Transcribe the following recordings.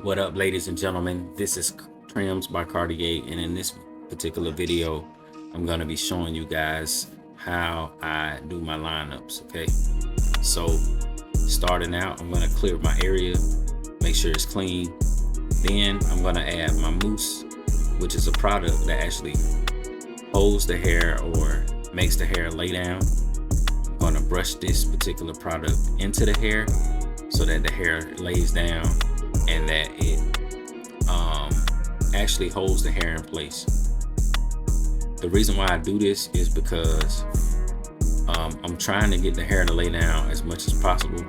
What up, ladies and gentlemen? This is Trims by Cartier, and in this particular video, I'm going to be showing you guys how I do my lineups. Okay, so starting out, I'm going to clear my area, make sure it's clean. Then I'm going to add my mousse, which is a product that actually holds the hair or makes the hair lay down. I'm going to brush this particular product into the hair so that the hair lays down and that it actually holds the hair in place. The reason why I do this is because I'm trying to get the hair to lay down as much as possible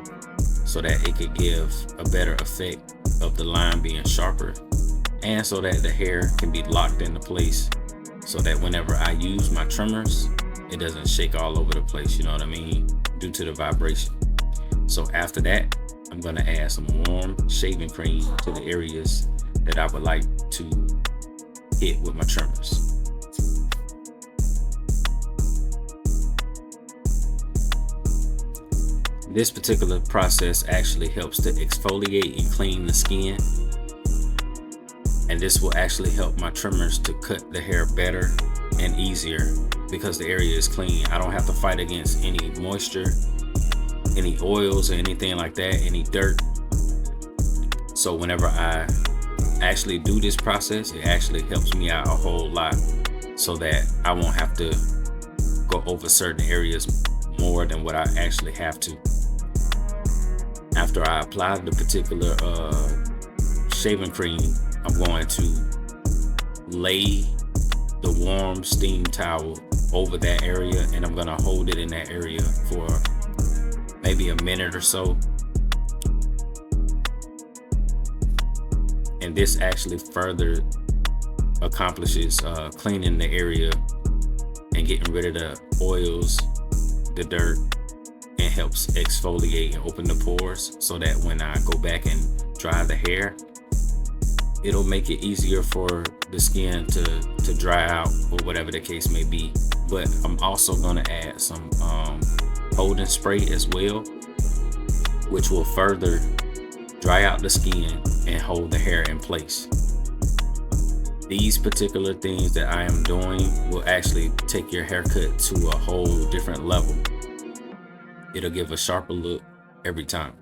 so that it could give a better effect of the line being sharper, and so that the hair can be locked into place so that whenever I use my trimmers, it doesn't shake all over the place, you know what I mean, due to the vibration. So after that, I'm going to add some warm shaving cream to the areas that I would like to hit with my trimmers. This particular process actually helps to exfoliate and clean the skin, and this will actually help my trimmers to cut the hair better and easier because the area is clean. I don't have to fight against any moisture, any oils or anything like that, any dirt. So whenever I actually do this process, it actually helps me out a whole lot so that I won't have to go over certain areas more than what I actually have to. After I apply the particular shaving cream, I'm going to lay the warm steam towel over that area, and I'm going to hold it in that area for maybe a minute or so. And this actually further accomplishes cleaning the area and getting rid of the oils, the dirt, and helps exfoliate and open the pores so that when I go back and dry the hair, it'll make it easier for the skin to dry out or whatever the case may be. But I'm also going to add some holding spray as well, which will further dry out the skin and hold the hair in place. These particular things that I am doing will actually take your haircut to a whole different level. It'll give a sharper look every time.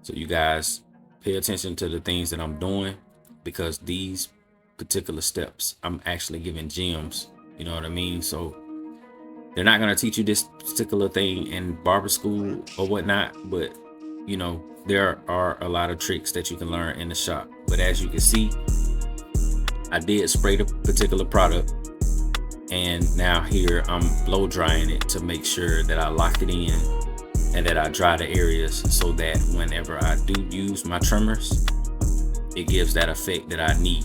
So you guys pay attention to the things that I'm doing, because these particular steps, I'm actually giving gems, you know what I mean? So they're not going to teach you this particular thing in barber school or whatnot, but you know, there are a lot of tricks that you can learn in the shop. But as you can see, I did spray the particular product, and now here I'm blow drying it to make sure that I lock it in and that I dry the areas so that whenever I do use my trimmers, it gives that effect that I need.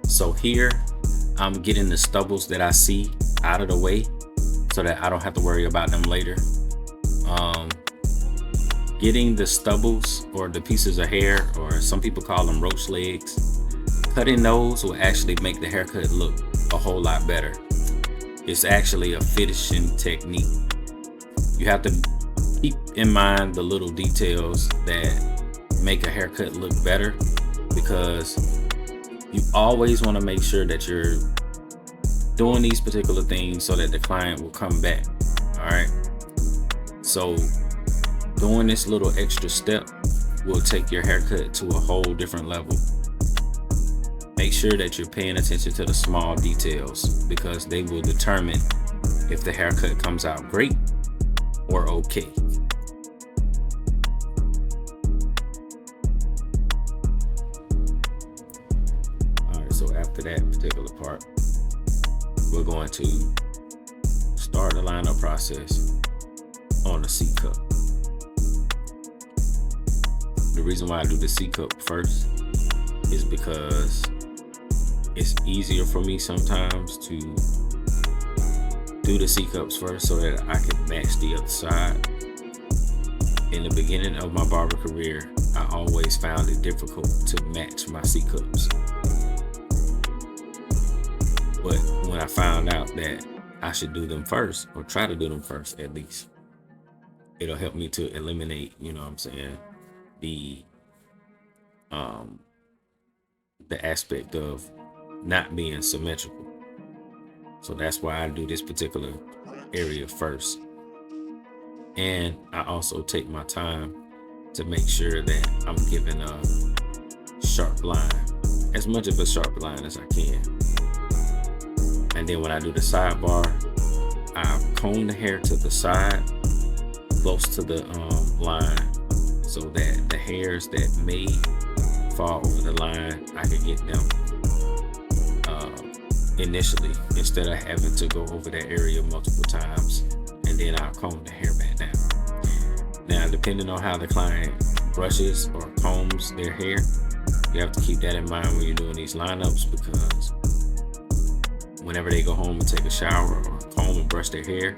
So here I'm getting the stubbles that I see out of the way so that I don't have to worry about them later. Getting the stubbles or the pieces of hair, or some people call them roach legs, cutting those will actually make the haircut look a whole lot better. It's actually a finishing technique. You have to keep in mind the little details that make a haircut look better, because you always want to make sure that you're doing these particular things so that the client will come back. All right. So doing this little extra step will take your haircut to a whole different level. Make sure that you're paying attention to the small details, because they will determine if the haircut comes out great or okay. All right, so after that particular part, we're going to start the lineup process on the C cup. The reason why I do the C cup first is because it's easier for me sometimes to do the C cups first so that I can match the other side. In the beginning of my barber career, I always found it difficult to match my C cups. But when I found out that I should do them first, or try to do them first at least, it'll help me to eliminate, you know what I'm saying, the aspect of not being symmetrical. So that's why I do this particular area first. And I also take my time to make sure that I'm giving a sharp line, as much of a sharp line as I can. And then when I do the sidebar, I comb the hair to the side, close to the line, so that the hairs that may fall over the line, I can get them initially, instead of having to go over that area multiple times, and then I'll comb the hair back down. Now, depending on how the client brushes or combs their hair, you have to keep that in mind when you're doing these lineups, because whenever they go home and take a shower or comb and brush their hair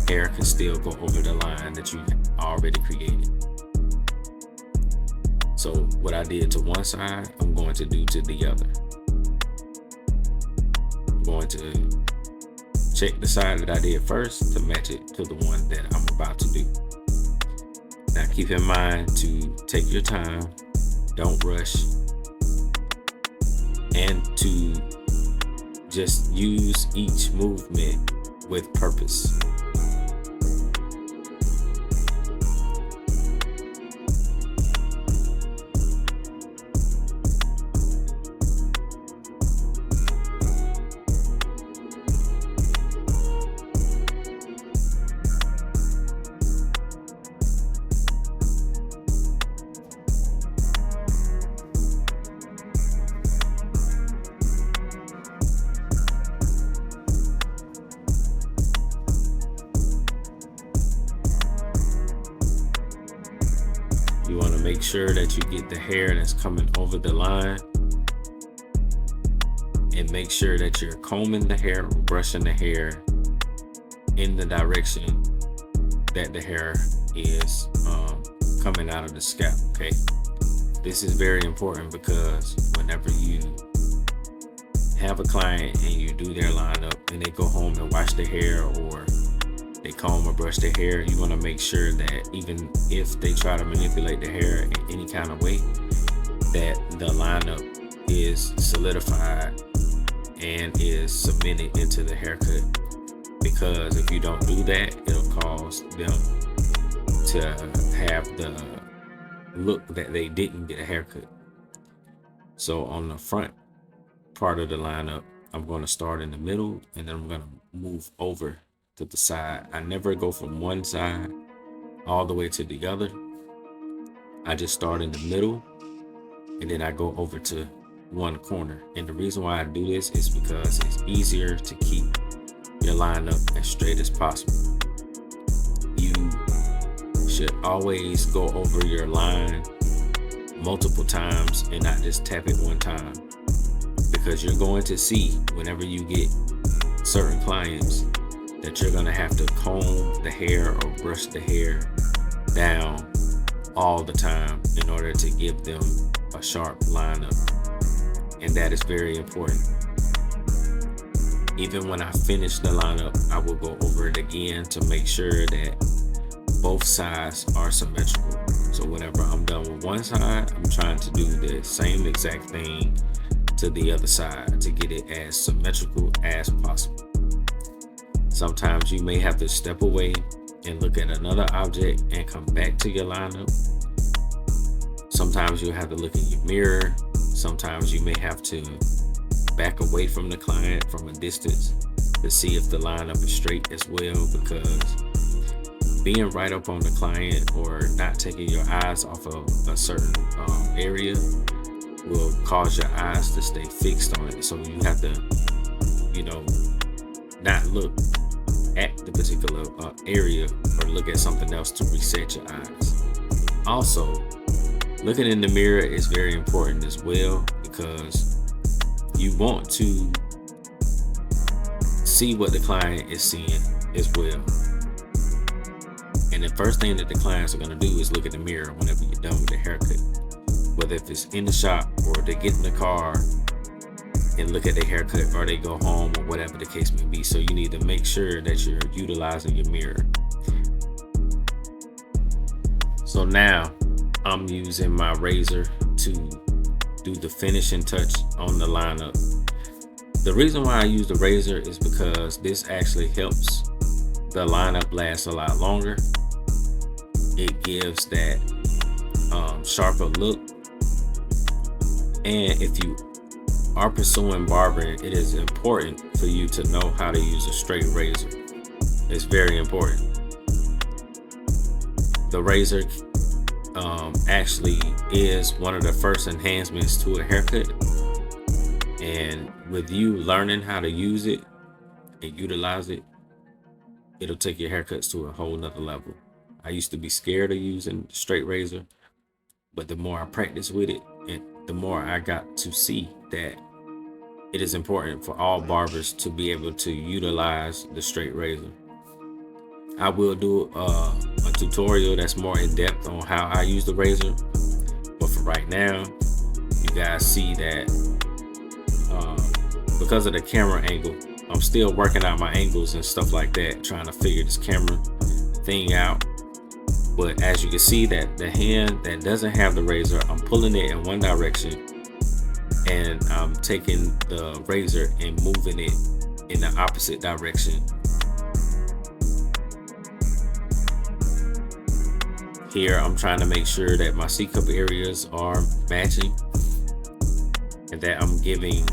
can still go over the line that you already created. So what I did to one side, I'm going to do to the other. I'm going to check the side that I did first to match it to the one that I'm about to do. Now keep in mind to take your time, don't rush, and to just use each movement with purpose. You want to make sure that you get the hair that's coming over the line, and make sure that you're combing the hair or brushing the hair in the direction that the hair is coming out of the scalp. Okay, this is very important, because whenever you have a client and you do their lineup and they go home and wash their hair, or they comb or brush their hair, you want to make sure that even if they try to manipulate the hair in any kind of way, that the lineup is solidified and is cemented into the haircut. Because if you don't do that, it'll cause them to have the look that they didn't get a haircut. So on the front part of the lineup, I'm going to start in the middle, and then I'm going to move over to the side. I never go from one side all the way to the other. I just start in the middle, and then I go over to one corner. And the reason why I do this is because it's easier to keep your lineup as straight as possible. You should always go over your line multiple times and not just tap it one time, because you're going to see whenever you get certain clients that you're gonna have to comb the hair or brush the hair down all the time in order to give them a sharp lineup. And that is very important. Even when I finish the lineup, I will go over it again to make sure that both sides are symmetrical. So whenever I'm done with one side, I'm trying to do the same exact thing to the other side to get it as symmetrical as possible. Sometimes you may have to step away and look at another object and come back to your lineup. Sometimes you'll have to look in your mirror. Sometimes you may have to back away from the client from a distance to see if the lineup is straight as well, because being right up on the client or not taking your eyes off of a certain area will cause your eyes to stay fixed on it. So you have to, not look at the particular area, or look at something else to reset your eyes. Also, looking in the mirror is very important as well, because you want to see what the client is seeing as well. And the first thing that the clients are going to do is look at the mirror whenever you're done with the haircut, whether if it's in the shop or they get in the car and look at their haircut, or they go home, or whatever the case may be. So you need to make sure that you're utilizing your mirror. So now I'm using my razor to do the finishing touch on the lineup. The reason why I use the razor is because this actually helps the lineup last a lot longer. It gives that sharper look. And if you are pursuing barbering, it is important for you to know how to use a straight razor. It's very important. The razor actually is one of the first enhancements to a haircut, and with you learning how to use it and utilize it, it'll take your haircuts to a whole nother level. I used to be scared of using the straight razor, but the more I practice with it, and the more I got to see that it is important for all barbers to be able to utilize the straight razor. I will do a tutorial that's more in depth on how I use the razor, but for right now, you guys see that because of the camera angle, I'm still working out my angles and stuff like that, trying to figure this camera thing out. But as you can see, that the hand that doesn't have the razor, I'm pulling it in one direction, and I'm taking the razor and moving it in the opposite direction. Here I'm trying to make sure that my C-cup areas are matching and that I'm giving,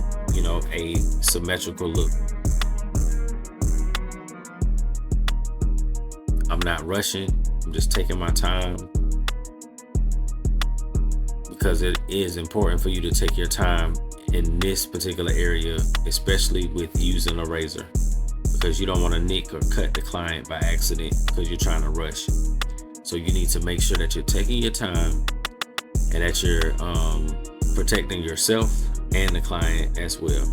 a symmetrical look. I'm not rushing, I'm just taking my time, because it is important for you to take your time in this particular area, especially with using a razor, because you don't want to nick or cut the client by accident because you're trying to rush. So you need to make sure that you're taking your time and that you're protecting yourself and the client as well.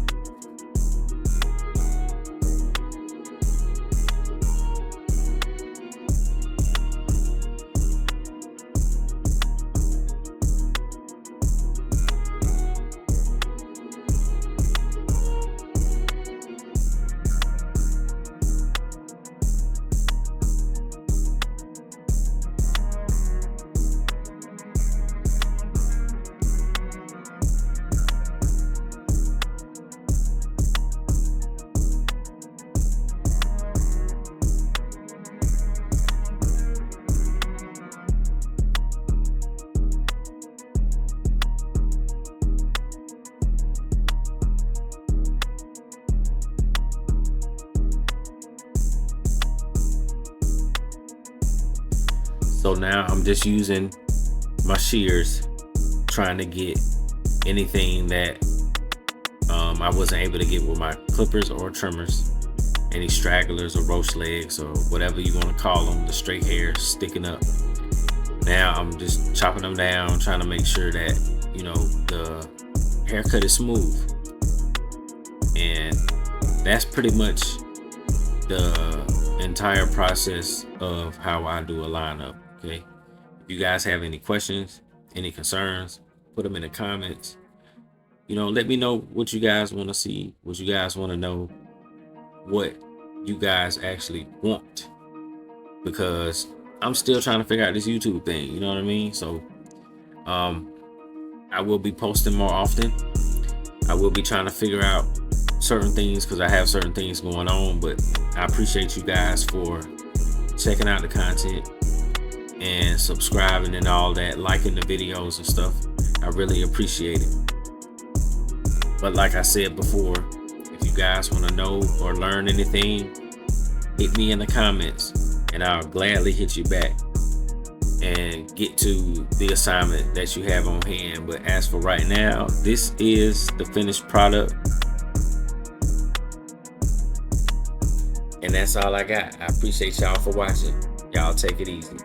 So now I'm just using my shears, trying to get anything that I wasn't able to get with my clippers or trimmers, any stragglers or roach legs or whatever you want to call them, the straight hair sticking up. Now I'm just chopping them down, trying to make sure that the haircut is smooth. And that's pretty much the entire process of how I do a lineup. Okay, if you guys have any questions, any concerns, put them in the comments. Let me know what you guys want to see, what you guys want to know, what you guys actually want, because I'm still trying to figure out this YouTube thing, you know what I mean? So I will be posting more often. I will be trying to figure out certain things because I have certain things going on, but I appreciate you guys for checking out the content and subscribing and all that, liking the videos and stuff. I really appreciate it. But like I said before, if you guys want to know or learn anything, hit me in the comments and I'll gladly hit you back and get to the assignment that you have on hand. But as for right now, this is the finished product. And that's all I got. I appreciate y'all for watching. Y'all take it easy.